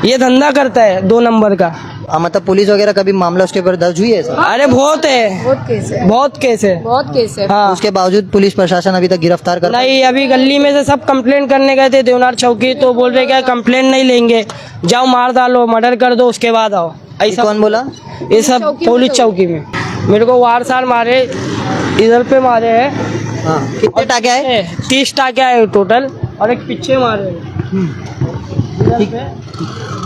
ये धंधा करता है 2 नंबर का। मतलब पुलिस वगैरह कभी मामला उसके ऊपर दर्ज हुई है सर? अरे बहुत है, बहुत केस है, बहुत केस है। बहुत केस है। हाँ उसके बावजूद पुलिस प्रशासन अभी तक गिरफ्तार कर नहीं, अभी गली में से सब कंप्लेंट करने गए थे देवनार चौकी, तो बोल रहे क्या कंप्लेंट नहीं लेंगे, जाओ मार डालो, मर्डर कर दो, उसके बाद आओ। ऐसा कौन बोला? ये सब पुलिस चौकी में मेरे को वार सार मारे, इधर पे मारे हैं। हाँ, कितने टाके आए? 30 टाके आए टोटल, और एक पीछे मारे हैं। इधर पे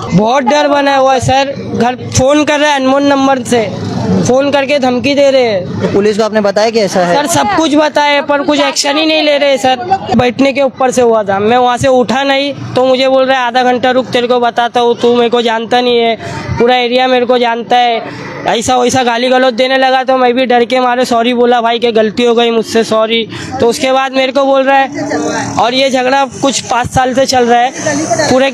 बहुत डर बना हुआ है सर। घर फोन कर रहे हैं अननोन नंबर से, फोन करके धमकी दे रहे हैं। तो पुलिस को आपने बताया कि ऐसा है? सर सब कुछ बताए पर कुछ एक्शन ही नहीं ले रहे सर। बैठने के ऊपर से हुआ था, मैं वहाँ से उठा नहीं तो मुझे बोल रहे आधा घंटा रुक, तेरे को बताता हूँ, तू मेरे को जानता नहीं है, पूरा एरिया मेरे को जानता है। ऐसा वैसा गाली गलौज देने लगा तो मैं भी डर के मारे सॉरी बोला, भाई कि गलती हो गई मुझसे, सॉरी। तो उसके बाद मेरे को बोल रहा है, और ये झगड़ा कुछ 5 साल से चल रहा है। पूरी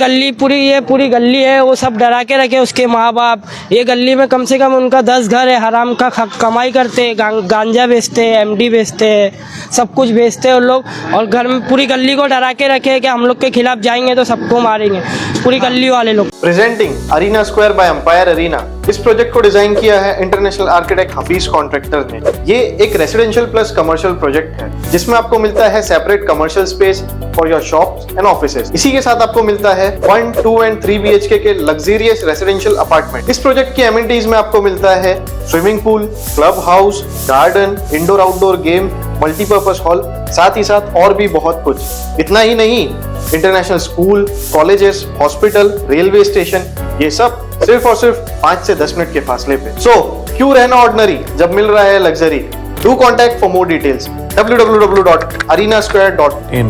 गली है, वो सब डरा के रखे उसके माँ बाप। ये गली में कम से कम उनका 10 घर है, हराम का कमाई करते हैं, गांजा बेचते हैं, MD बेचते हैं, सब कुछ बेचते हैं उन लोग। और घर में पूरी गली को डरा के रखे कि हम लोग के खिलाफ जाएंगे तो सबको मारेंगे, पूरी गली वाले लोग। Presenting arena square by empire arena. इस प्रोजेक्ट को डिजाइन किया है इंटरनेशनल आर्किटेक्ट हफीज कॉन्ट्रैक्टर ने। ये एक रेसिडेंशियल प्लस कमर्शियल प्रोजेक्ट है जिसमें आपको मिलता है separate commercial space for your shops and offices. इसी के साथ आपको मिलता है 1, 2 एंड 3 BHK के लग्जरियस रेसिडेंशियल अपार्टमेंट। इस प्रोजेक्ट की एमिनिटीज में आपको मिलता है swimming pool, club house, garden, indoor outdoor game, multipurpose hall, साथ ही साथ और भी बहुत कुछ। इतना ही नहीं, international school, colleges, hospital, railway station, ये सब सिर्फ और सिर्फ 5 से 10 मिनट के फासले पे। सो क्यों रहना ऑर्डिनरी जब मिल रहा है luxury. Do contact for more details www.arenasquare.in।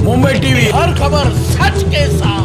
Mumbai TV हर खबर सच के साथ।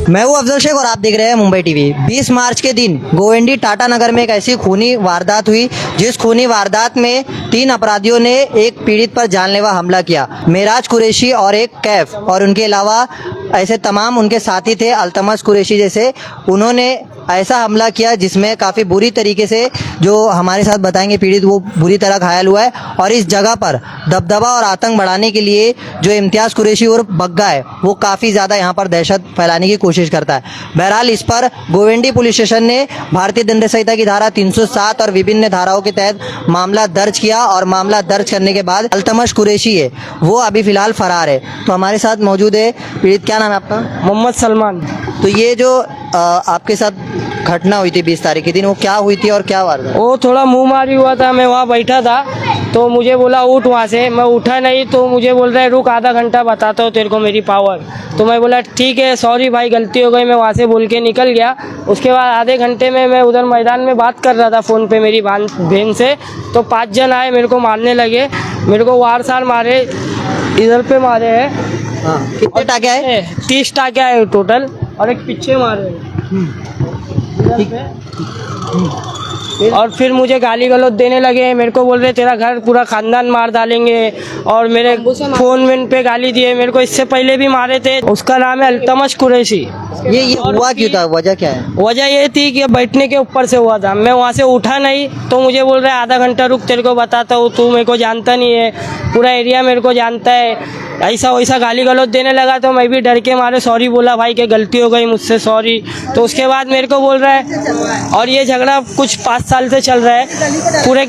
मैं हूं अफजल शेख और आप देख रहे हैं मुंबई टीवी। 20 मार्च के दिन गोविंदी टाटा नगर में एक ऐसी खूनी वारदात हुई जिस खूनी वारदात में 3 अपराधियों ने एक पीड़ित पर जानलेवा हमला किया। मेराज कुरैशी और एक कैफ, और उनके अलावा ऐसे तमाम उनके साथी थे अल्तमश कुरैशी जैसे। उन्होंने ऐसा हमला किया जिसमें काफ़ी बुरी तरीके से, जो हमारे साथ बताएंगे पीड़ित, वो बुरी तरह घायल हुआ है। और इस जगह पर दबदबा और आतंक बढ़ाने के लिए जो इम्तियाज़ कुरैशी और बग्गा है वो काफ़ी ज़्यादा यहाँ पर दहशत फैलाने की कोशिश करता है। बहरहाल इस पर गोविंदी पुलिस स्टेशन ने भारतीय दंड संहिता की धारा 307 और विभिन्न धाराओं के तहत मामला दर्ज किया, और मामला दर्ज करने के बाद अल्तमश कुरैशी है वो अभी फिलहाल फरार है। तो हमारे साथ मौजूद है पीड़ित, क्या नाम है आपका? मोहम्मद सलमान। तो ये जो आपके साथ घटना हुई थी 20 तारीख के दिन, वो क्या हुई थी और क्या वारदात? वो थोड़ा मुंह मारी हुआ था, मैं वहाँ बैठा था तो मुझे बोला उठ वहाँ से, मैं उठा नहीं तो मुझे बोल रहा है रुक आधा घंटा बताता हूँ तेरे को मेरी पावर। तो मैं बोला ठीक है, सॉरी भाई गलती हो गई, मैं वहाँ से बोल के निकल गया। उसके बाद आधे घंटे में मैं उधर मैदान में बात कर रहा था फ़ोन पे मेरी बहन से, तो 5 जन आए मेरे को मारने लगे, मेरे को वार सार मारे, इधर पे मारे हैं। हाँ, कितने टाके आए? 30 टाके आए टोटल, और एक पीछे मारे हैं। इधर पे। और फिर मुझे गाली गलौज देने लगे, मेरे को बोल रहे तेरा घर पूरा खानदान मार डालेंगे, और मेरे फोन पे गाली दिए। मेरे को इससे पहले भी मारे थे। उसका नाम है अल्तमश कुरैशी। ये हुआ क्यों था, वजह क्या है? वजह ये थी कि बैठने के ऊपर से हुआ था, मैं वहाँ से उठा नहीं तो मुझे बोल रहे आधा घंटा रुक, तेरे को बताता हूँ, तू मेरे को जानता नहीं है, पूरा एरिया मेरे को जानता है। ऐसा वैसा गाली गलौज देने लगा तो मैं भी डर के मारे सॉरी बोला, भाई कि गलती हो गई मुझसे, सॉरी। तो उसके बाद मेरे को बोल रहा है, और ये झगड़ा कुछ 5 साल से चल रहा है। पूरी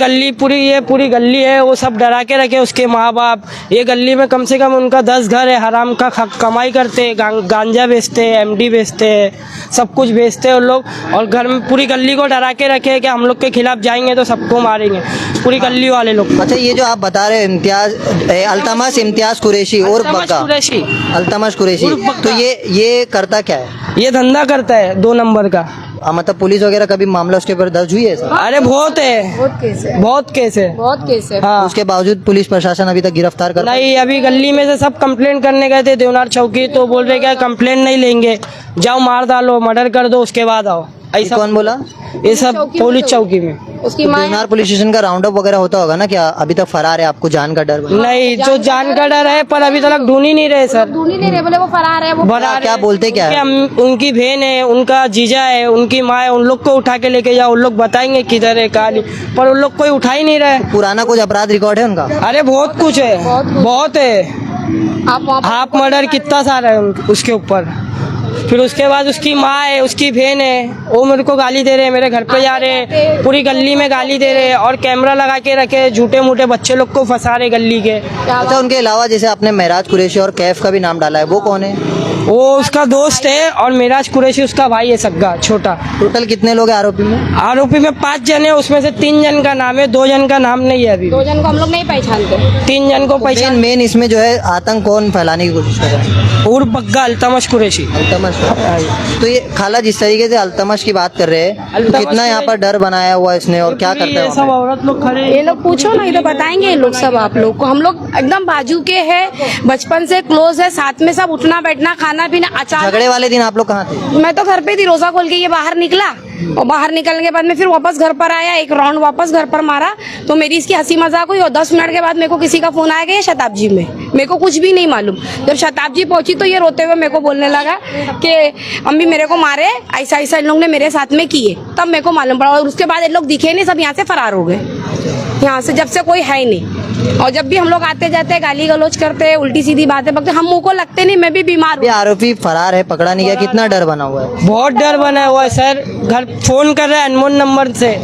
गली है, वो सब डरा के रखे उसके माँ बाप। ये गली में कम से कम उनका 10 घर है, हराम का कमाई करते हैं, गांजा बेचते हैं, MD बेचते हैं, सब कुछ बेचते हैं उन लोग। और घर में पूरी गली को डरा के रखे कि हम लोग के खिलाफ जाएंगे तो सबको मारेंगे, पूरी गली वाले लोग। अच्छा, ये जो आप बता रहे हैं अल्तमश इम्तियाज़ कुरैशी और बग्गा, अल्तमश कुरैशी, तो ये करता क्या है? ये धंधा करता है 2 नंबर का। मतलब पुलिस वगैरह कभी मामला उसके ऊपर दर्ज हुई है सर? अरे बहुत है, बहुत केस है, बहुत केस है। बहुत केस है। हाँ उसके बावजूद पुलिस प्रशासन अभी तक गिरफ्तार कर नहीं, अभी गली में से सब कंप्लेंट करने गए थे देवनार चौकी, तो बोल रहे क्या कंप्लेंट नहीं लेंगे, जाओ मार डालो, मर्डर कर दो, उसके बाद आओ। ऐसा कौन बोला? ये सब पुलिस चौकी में। उसकी तो माँ देवनार पुलिस स्टेशन का राउंड अप वगैरह होता होगा ना? क्या अभी तक फरार है? आपको जान का डर? नहीं, जो जान का डर है, पर अभी तक ढूंढ ही नहीं रहे सर। ढूंढ ही नहीं रहे, बोले वो फरार है। वो क्या बोलते क्या है? उनकी बहन है, उनका जीजा है, उनकी माँ है, उन लोग को उठा के लेके जाओ, उन लोग बताएंगे किधर है काली, पर उन लोग कोई उठा ही नहीं रहे। पुराना कुछ अपराध रिकॉर्ड है उनका? अरे बहुत कुछ है, बहुत है। आप हाफ मर्डर कितना सारा है उसके ऊपर। फिर उसके बाद उसकी माँ है, उसकी बहन है, वो मेरे को गाली दे रहे हैं, मेरे घर पे जा रहे हैं, पूरी गली में गाली दे रहे हैं और कैमरा लगा के रखे, झूठे मूठे बच्चे लोग को फंसा रहे गली के। अच्छा, उनके अलावा जैसे आपने महराज कुरैशी और कैफ का भी नाम डाला है, वो कौन है? वो उसका दोस्त है और मिराज कुरैशी उसका भाई है सग्गा छोटा। टोटल कितने लोग हैं आरोपी में? आरोपी में 5 जन है, उसमें से 3 जन का नाम है, 2 जन का नाम नहीं है अभी। 2 जन को हम लोग नहीं पहचानते। 3 जन को पहचान। मेन इसमें जो है आतंक कौन फैलाने की कोशिश कर रहा है? उर्फ बग्गा अल्तमश कुरैशी। अल्तमश। तो ये खाला जिस तरीके से अल्तमश की बात कर रहे हैं, तो अल्तमश कितना यहाँ पर डर बनाया हुआ है इसने और क्या करता है ये वहाँ सब पे? औरत लोग खड़े ये लोग पूछो ना, ये तो बताएंगे ये लोग सब आप लोग को। हम लोग एकदम बाजू के हैं, बचपन से क्लोज है, साथ में सब उठना बैठना खाना पीना। अचानक झगड़े वाले दिन आप लोग कहाँ थे? मैं तो घर पे थी, रोजा खोल के ये बाहर निकला और बाहर निकलने के बाद में फिर वापस घर पर आया, एक राउंड वापस घर पर मारा तो मेरी इसकी हंसी मजाक हुई और 10 मिनट के बाद मेरे को किसी का फोन आया कि ये शताब्दी में। मेरे को कुछ भी नहीं मालूम। जब शताब्दी पहुंची तो ये रोते हुए मेरे को बोलने लगा कि अम्मी मेरे को मारे, ऐसा ऐसा इन लोग ने मेरे साथ में किए। तब मेरे को मालूम पड़ा और उसके बाद इन लोग दिखे नहीं, सब यहाँ से फरार हो गए। यहाँ से जब से कोई है ही नहीं। और जब भी हम लोग आते जाते गाली गलौज करते हैं, उल्टी सीधी बातें बकते, हम मुंह को लगते नहीं। मैं भी बीमार ये हूँ। आरोपी फरार है, पकड़ा नहीं गया, कितना डर बना हुआ है? बहुत डर बना हुआ है सर। घर फोन कर रहे हैं अननोन नंबर से,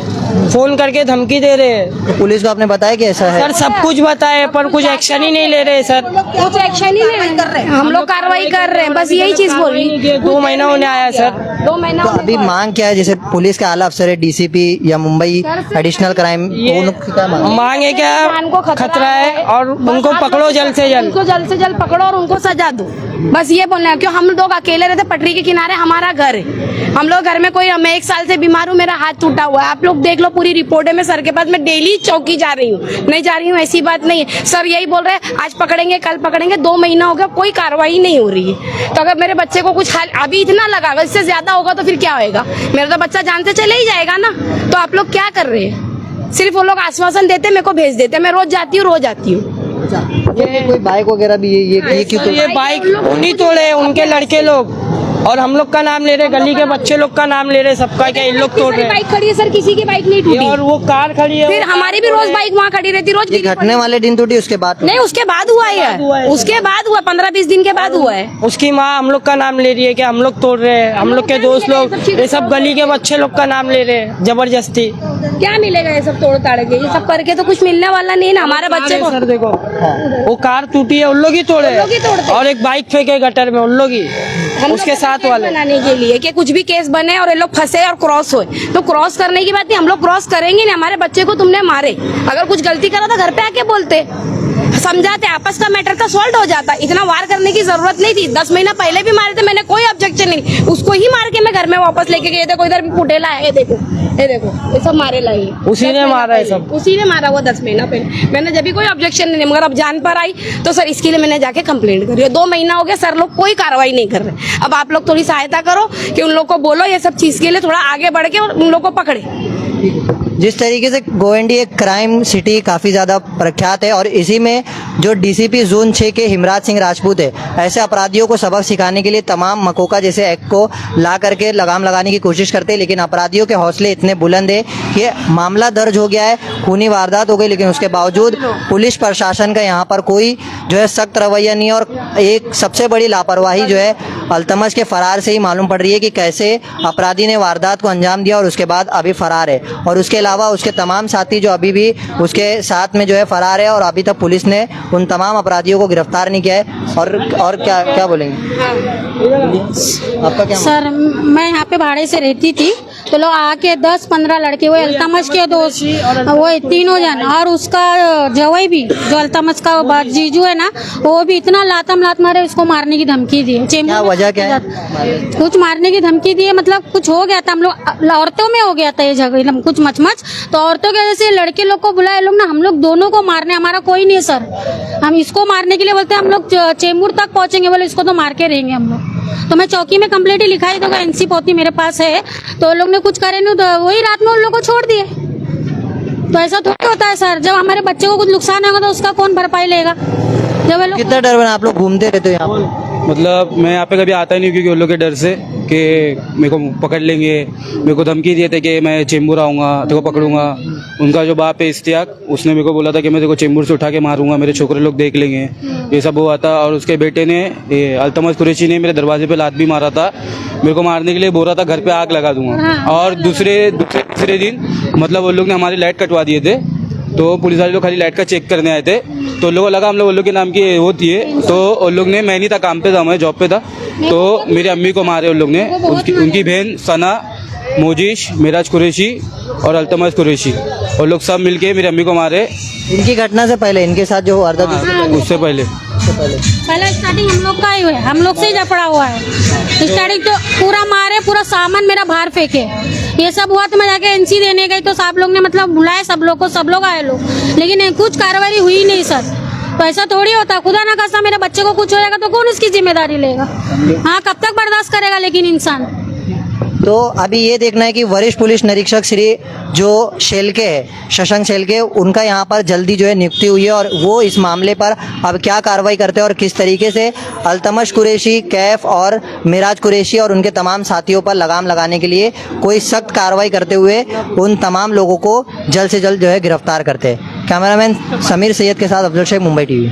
फोन करके धमकी दे रहे हैं। तो पुलिस को आपने बताया कि ऐसा है? सर सब कुछ बताए पर कुछ एक्शन ही नहीं ले रहे सर। कुछ एक्शन ही नहीं कर रहे। हम लोग कार्रवाई कर रहे हैं, बस यही चीज बोल रही। 2 महीना होने आया सर। 2 महीना तो अभी मांग क्या है? जैसे पुलिस के आला अफसर है, डीसीपी या मुंबई एडिशनल क्राइम, उनकी क्या मांग है? मांग है जान को क्या? खतरा है और उनको पकड़ो जल्द से जल्द। उनको जल्द से जल्द पकड़ो और उनको सजा दो। बस ये बोलना है। क्यों हम लोग अकेले रहते, पटरी के किनारे हमारा घर है। हम लोग घर में कोई, मैं 1 साल से बीमार हूँ, मेरा हाथ टूटा हुआ है। आप लोग देख लो पूरी रिपोर्ट है। मैं सर के पास मैं डेली चौकी जा रही हूँ, नहीं जा रही हूँ ऐसी बात नहीं है। सर यही बोल रहे हैं आज पकड़ेंगे कल पकड़ेंगे। 2 महीना हो गया, कोई कार्रवाई नहीं हो रही है। तो अगर मेरे बच्चे को कुछ हाल अभी इतना लगा, अगर इससे ज्यादा होगा तो फिर क्या होएगा? मेरा तो बच्चा जान से चले ही जाएगा ना। तो आप लोग क्या कर रहे हैं? सिर्फ वो लोग आश्वासन देते, मेरे को भेज देते। मैं रोज जाती हूँ। ये कोई बाइक वगैरह भी ये क्यों तो ये बाइक उन्हीं तोड़े, उनके लड़के लोग, और हम लोग का नाम ले रहे, गली के बच्चे लोग का नाम ले रहे, सबका क्या इन लोग तोड़ रहे हैं। बाइक खड़ी है सर, किसी की बाइक नहीं टूटी। और वो कार खड़ी है, फिर हमारी भी रोज बाइक वहाँ खड़ी रहती, रोज ये घटने वाले दिन टूटी, उसके बाद नहीं, उसके बाद हुआ है। उसके बाद हुआ, 15-20 दिन के बाद हुआ है। उसकी माँ हम लोग का नाम ले रही है कि हम लोग तोड़ रहे हैं। हम लोग के दोस्त लोग, ये सब गली के बच्चे लोग का नाम ले रहे हैं जबरदस्ती। क्या मिलेगा ये सब तोड़ ताड़ के? ये सब करके तो कुछ मिलने वाला नहीं ना हमारे बच्चे को। सर देखो, वो कार टूटी है, उन लोग ही तोड़े लोग ही तोड़ते। और एक बाइक फेंके गटर में, उन लोग ही, उसके साथ वाले। बनाने के लिए कि कुछ भी केस बने और ये लोग फंसे और क्रॉस होए, तो क्रॉस करने की बात नहीं। हम लोग क्रॉस करेंगे नहीं। हमारे बच्चे को तुमने मारे, अगर कुछ गलती करा तो घर पे आके बोलते, समझाते, आपस का मैटर था, सॉल्व हो जाता। इतना वार करने की जरूरत नहीं थी। 10 महीना पहले भी मारे थे, मैंने कोई ऑब्जेक्शन नहीं। उसको ही मार के मैं घर में वापस लेके गए। देखो इधर पुटेला है, ये देखो ये सब मारे लाई। उसी ने मारा है सब। उसी ने मारा हुआ 10 महीना पहले। मैंने जब भी कोई ऑब्जेक्शन नहीं, मगर अब जान पर आई तो सर इसके लिए मैंने जाके कंप्लेंट करी। 2 महीना हो गया, सर लोग कोई कार्रवाई नहीं कर रहे। अब आप लोग थोड़ी सहायता करो कि उन लोग को बोलो ये सब चीज के लिए थोड़ा आगे बढ़ के और उन लोग को पकड़े। जिस तरीके से गोवंडी एक क्राइम सिटी काफ़ी ज़्यादा प्रख्यात है और इसी में जो डीसीपी जोन 6 के हिमराज सिंह राजपूत है, ऐसे अपराधियों को सबक सिखाने के लिए तमाम मकोका जैसे एक्ट को ला करके लगाम लगाने की कोशिश करते हैं, लेकिन अपराधियों के हौसले इतने बुलंद है कि मामला दर्ज हो गया है, खूनी वारदात हो गई, लेकिन उसके बावजूद पुलिस प्रशासन का यहाँ पर कोई जो है सख्त रवैया नहीं है। और एक सबसे बड़ी लापरवाही जो है अल्तमश के फरार से ही मालूम पड़ रही है कि कैसे अपराधी ने वारदात को अंजाम दिया और उसके बाद अभी फरार है। और उसके अलावा उसके तमाम साथी जो अभी भी उसके साथ में जो है फरार है और अभी तक पुलिस ने उन तमाम अपराधियों को गिरफ्तार नहीं किया है। और क्या क्या बोलेंगे? आपका क्या? सर मैं यहाँ पे भाड़े से रहती थी, तो लोग आके 10-15 लड़के, वो अल्तमश के दोस्त, वो 3 जन, और उसका जवाई भी जो अल्तमश का जीजू है ना, वो भी इतना लात मारे, उसको मारने की धमकी दी। क्या वजह क्या है? कुछ मारने की धमकी दी है, मतलब कुछ हो गया था। हम लोग औरतों में हो गया था ये झगड़ा, कुछ मच तो औरतों के वजह से लड़के लोग को बुलाए लोग ना, हम लोग दोनों को मारने, हमारा कोई नहीं है सर। हम इसको मारने के लिए बोलते हैं, हम लोग चेंबूर तक पहुंचेंगे, बोले इसको तो मार के रहेंगे हम लोग। तो मैं चौकी में कंप्लेंट ही लिखाई, तो एनसी पोती मेरे पास है, तो लोग ने कुछ करे नहीं, तो वही रात में उन लोग को छोड़ दिए। तो ऐसा थोड़ी होता है सर, जब हमारे बच्चे को कुछ नुकसान होगा तो उसका कौन भरपाई लेगा? जब कितना डर बना? आप लोग घूमते रहते हो यहाँ पर? मतलब मैं यहाँ पे कभी आता ही नहीं क्योंकि उन लोग के डर से। कि मेरे को पकड़ लेंगे, मेरे को धमकी दिए थे कि मैं चेंबूर आऊँगा, तेरे को पकड़ूंगा। उनका जो बाप है इश्तियाक, उसने मेरे को बोला था कि मैं तेरे को चेंबूर से उठा के मारूंगा, मेरे छोकरे लोग देख लेंगे। ये सब हुआ था। और उसके बेटे ने, अल्तमश कुरैशी ने मेरे दरवाजे पे लात भी मारा था। मेरे को मारने के लिए बोल रहा था घर पे आग लगा दूंगा। और दूसरे दिन मतलब वो लोग ने हमारी लाइट कटवा दिए थे। तो पुलिस वाले लोग खाली लाइट का चेक करने आए थे, तो लोगों को लगा हम लोग के नाम की होती है। तो उन लोग ने, मैं नहीं था, काम पे था, मैं जॉब पे था, तो मेरी अम्मी को मारे उन लोग ने। उनकी बहन सना, मोजिश, मिराज कुरैशी और अल्तमश कुरैशी, और लोग सब मिलके मेरी अम्मी को मारे। इनकी घटना से पहले इनके साथ जो वारदात हुई, उससे पहले स्टार्टिंग हम लोग का ही हुआ है, हम लोग से ही झपड़ा हुआ है। स्टार्टिंग तो पूरा मारे, पूरा सामान मेरा बाहर फेंके। ये सब हुआ तो मैं जाके एनसी देने गई, तो सब लोग ने मतलब बुलाए सब लोग को, सब लोग आए लोग, लेकिन कुछ कार्रवाई हुई नहीं सर। तो ऐसा थोड़ी होता, खुदा ना खास्ता मेरे बच्चे को कुछ हो जाएगा तो कौन उसकी जिम्मेदारी लेगा? हाँ, कब तक बर्दाश्त करेगा लेकिन इंसान। तो अभी ये देखना है कि वरिष्ठ पुलिस निरीक्षक श्री जो शेलके है, शशांक शेलके, उनका यहाँ पर जल्दी जो है नियुक्ति हुई है, और वो इस मामले पर अब क्या कार्रवाई करते हैं और किस तरीके से अल्तमश कुरैशी, कैफ और मिराज कुरैशी और उनके तमाम साथियों पर लगाम लगाने के लिए कोई सख्त कार्रवाई करते हुए उन तमाम लोगों को जल्द से जल्द जो है गिरफ्तार करते हैं। कैमरामैन समीर सैयद के साथ अफजल शेख, मुंबई टीवी।